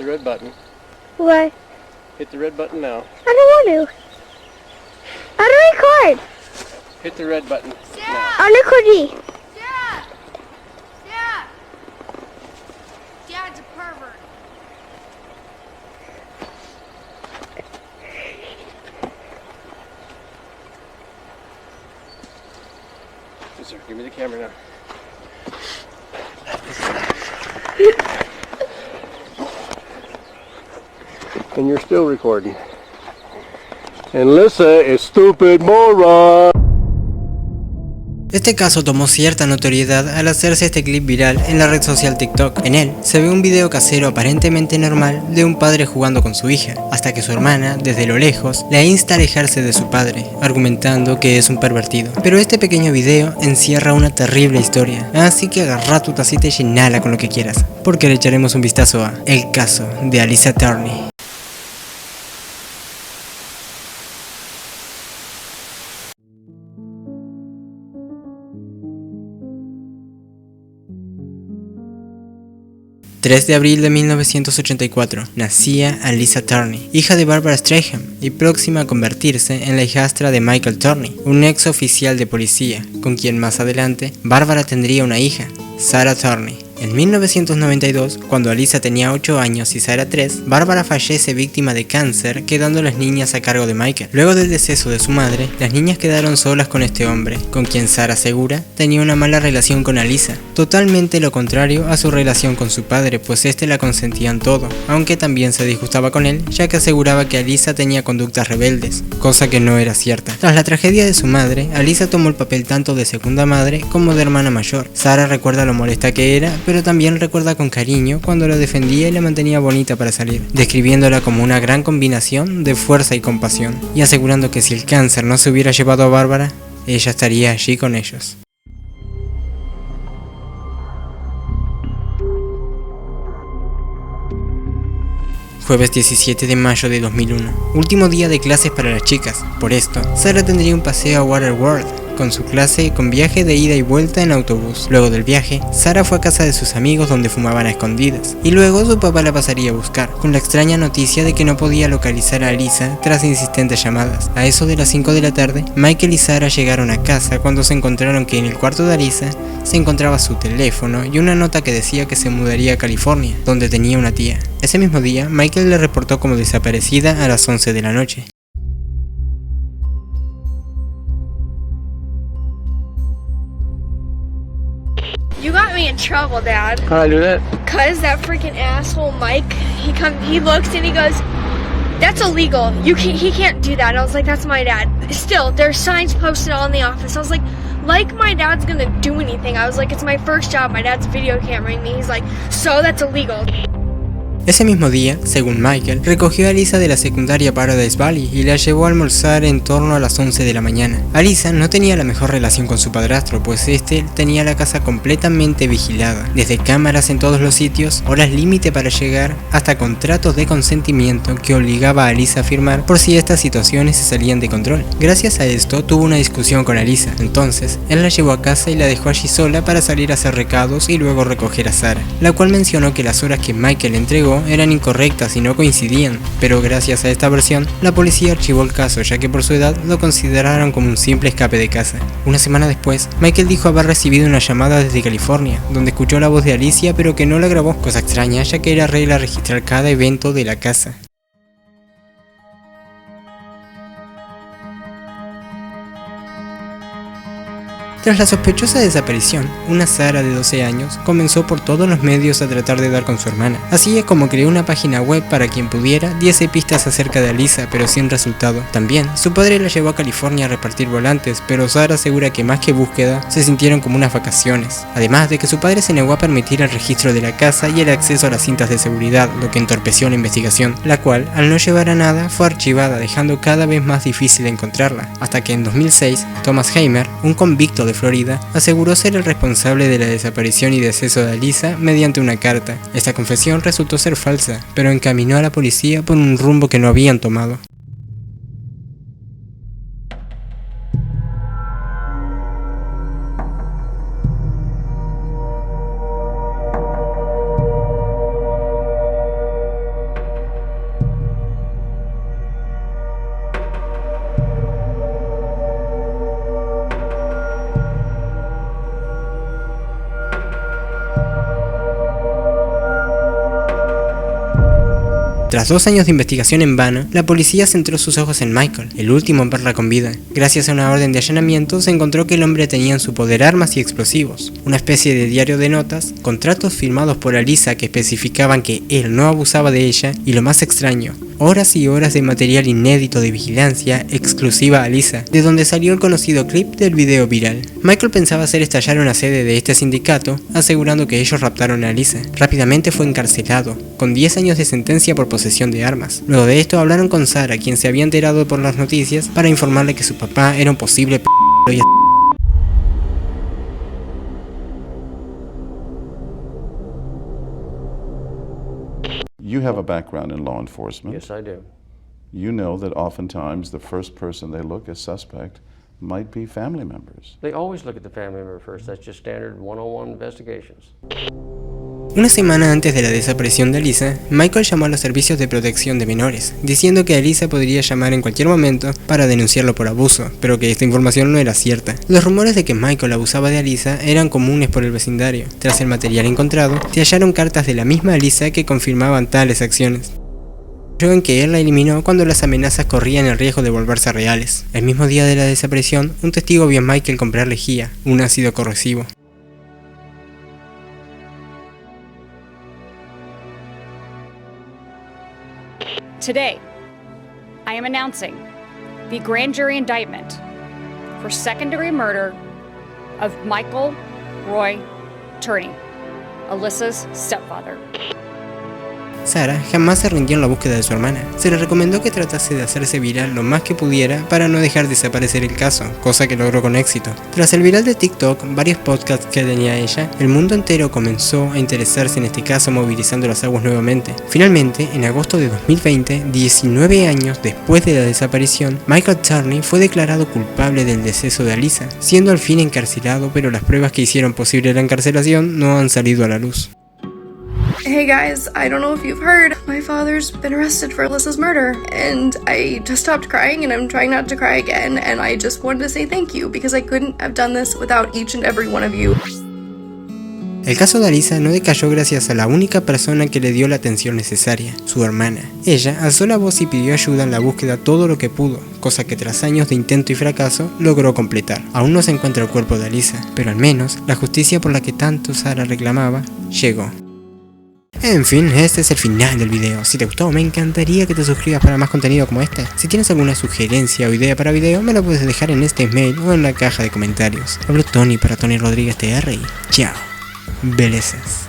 the red button. What? Hit the red button now. I don't want to. How do I record? Hit the red button now. I'll record you. Dad! Dad! Dad's a pervert. Yes, sir. Give me the camera now. And you're still recording. And Lisa is stupid moron. Este caso tomó cierta notoriedad al hacerse este clip viral en la red social TikTok. En él se ve un video casero aparentemente normal de un padre jugando con su hija, hasta que su hermana, desde lo lejos, la insta a alejarse de su padre, argumentando que es un pervertido. Pero este pequeño video encierra una terrible historia, así que agarra tu tacita y llenala con lo que quieras, porque le echaremos un vistazo a el caso de Alyssa Turney. El 3 de abril de 1984 nacía Alyssa Turney, hija de Barbara Streisand y próxima a convertirse en la hijastra de Michael Turney, un ex oficial de policía, con quien más adelante Barbara tendría una hija, Sarah Turney. En 1992, cuando Alyssa tenía 8 años y Sarah 3, Barbara fallece víctima de cáncer, quedando las niñas a cargo de Michael. Luego del deceso de su madre, las niñas quedaron solas con este hombre, con quien Sarah asegura tenía una mala relación con Alyssa, totalmente lo contrario a su relación con su padre, pues este la consentía en todo, aunque también se disgustaba con él, ya que aseguraba que Alyssa tenía conductas rebeldes, cosa que no era cierta. Tras la tragedia de su madre, Alyssa tomó el papel tanto de segunda madre como de hermana mayor. Sarah recuerda lo molesta que era, pero también recuerda con cariño cuando la defendía y la mantenía bonita para salir, describiéndola como una gran combinación de fuerza y compasión, y asegurando que si el cáncer no se hubiera llevado a Bárbara, ella estaría allí con ellos. Jueves 17 de mayo de 2001, último día de clases para las chicas. Por esto, Sarah tendría un paseo a Waterworld con su clase con viaje de ida y vuelta en autobús. Luego del viaje, Sarah fue a casa de sus amigos donde fumaban a escondidas, y luego su papá la pasaría a buscar, con la extraña noticia de que no podía localizar a Alyssa tras insistentes llamadas. A eso de las 5 de la tarde, Michael y Sarah llegaron a casa cuando se encontraron que en el cuarto de Alyssa se encontraba su teléfono y una nota que decía que se mudaría a California, donde tenía una tía. Ese mismo día, Michael la reportó como desaparecida a las 11 de la noche. You got me in trouble, Dad. How'd I do that? Cause that freaking asshole Mike, he looks and he goes, "That's illegal. He can't do that." And I was like, "That's my dad." Still, there's signs posted all in the office. I was like my dad's gonna do anything. I was like, it's my first job. My dad's video cameraing me. He's like, "So that's illegal." Ese mismo día, según Michael, recogió a Alyssa de la secundaria Paradise Valley y la llevó a almorzar en torno a las 11 de la mañana. Alyssa no tenía la mejor relación con su padrastro, pues este tenía la casa completamente vigilada, desde cámaras en todos los sitios, horas límite para llegar, hasta contratos de consentimiento que obligaba a Alyssa a firmar por si estas situaciones se salían de control. Gracias a esto tuvo una discusión con Alyssa, entonces él la llevó a casa y la dejó allí sola para salir a hacer recados y luego recoger a Sarah, la cual mencionó que las horas que Michael entregó eran incorrectas y no coincidían, pero gracias a esta versión, la policía archivó el caso ya que por su edad lo consideraron como un simple escape de casa. Una semana después, Michael dijo haber recibido una llamada desde California, donde escuchó la voz de Alyssa pero que no la grabó, cosa extraña ya que era regla registrar cada evento de la casa. Tras la sospechosa desaparición, una Sarah de 12 años comenzó por todos los medios a tratar de dar con su hermana. Así es como creó una página web para quien pudiera diese pistas acerca de Alyssa, pero sin resultado. También, su padre la llevó a California a repartir volantes, pero Sarah asegura que más que búsqueda, se sintieron como unas vacaciones. Además de que su padre se negó a permitir el registro de la casa y el acceso a las cintas de seguridad, lo que entorpeció la investigación, la cual, al no llevar a nada, fue archivada, dejando cada vez más difícil encontrarla. Hasta que en 2006, Thomas Heimer, un convicto de Florida, aseguró ser el responsable de la desaparición y deceso de Alyssa mediante una carta. Esta confesión resultó ser falsa, pero encaminó a la policía por un rumbo que no habían tomado. Tras 2 años de investigación en vano, la policía centró sus ojos en Michael, el último en verla con vida. Gracias a una orden de allanamiento se encontró que el hombre tenía en su poder armas y explosivos, una especie de diario de notas, contratos firmados por Alyssa que especificaban que él no abusaba de ella y lo más extraño, horas y horas de material inédito de vigilancia exclusiva a Alyssa, de donde salió el conocido clip del video viral. Michael pensaba hacer estallar una sede de este sindicato, asegurando que ellos raptaron a Alyssa. Rápidamente fue encarcelado, con 10 años de sentencia por posesión de armas. Luego de esto hablaron con Sarah, quien se había enterado por las noticias, para informarle que su papá era un posible p*** y You have a background in law enforcement. Yes, I do. You know that oftentimes the first person they look as suspect might be family members. They always look at the family member first. That's just standard one-on-one investigations. Una semana antes de la desaparición de Alyssa, Michael llamó a los servicios de protección de menores, diciendo que Alyssa podría llamar en cualquier momento para denunciarlo por abuso, pero que esta información no era cierta. Los rumores de que Michael abusaba de Alyssa eran comunes por el vecindario. Tras el material encontrado, se hallaron cartas de la misma Alyssa que confirmaban tales acciones. En que él la eliminó cuando las amenazas corrían el riesgo de volverse reales. El mismo día de la desaparición, un testigo vio a Michael comprar lejía, un ácido corrosivo. Today, I am announcing the grand jury indictment for second-degree murder of Michael Roy Turney, Alyssa's stepfather. Sarah jamás se rindió en la búsqueda de su hermana. Se le recomendó que tratase de hacerse viral lo más que pudiera para no dejar desaparecer el caso, cosa que logró con éxito. Tras el viral de TikTok, varios podcasts que tenía ella, el mundo entero comenzó a interesarse en este caso, movilizando las aguas nuevamente. Finalmente, en agosto de 2020, 19 años después de la desaparición, Michael Turney fue declarado culpable del deceso de Alyssa, siendo al fin encarcelado, pero las pruebas que hicieron posible la encarcelación no han salido a la luz. Hey guys, I don't know if you've heard, my father's been arrested for Alyssa's murder, and I just stopped crying and I'm trying not to cry again, and I just wanted to say thank you because I couldn't have done this without each and every one of you. El caso de Alyssa no decayó gracias a la única persona que le dio la atención necesaria, su hermana. Ella alzó la voz y pidió ayuda en la búsqueda todo lo que pudo, cosa que tras años de intento y fracaso logró completar. Aún no se encuentra el cuerpo de Alyssa, pero al menos la justicia por la que tanto Sarah reclamaba llegó. En fin, este es el final del video. Si te gustó, me encantaría que te suscribas para más contenido como este. Si tienes alguna sugerencia o idea para video, me la puedes dejar en este mail o en la caja de comentarios. Hablo Tony para Tony Rodríguez TR y chao. Belezas.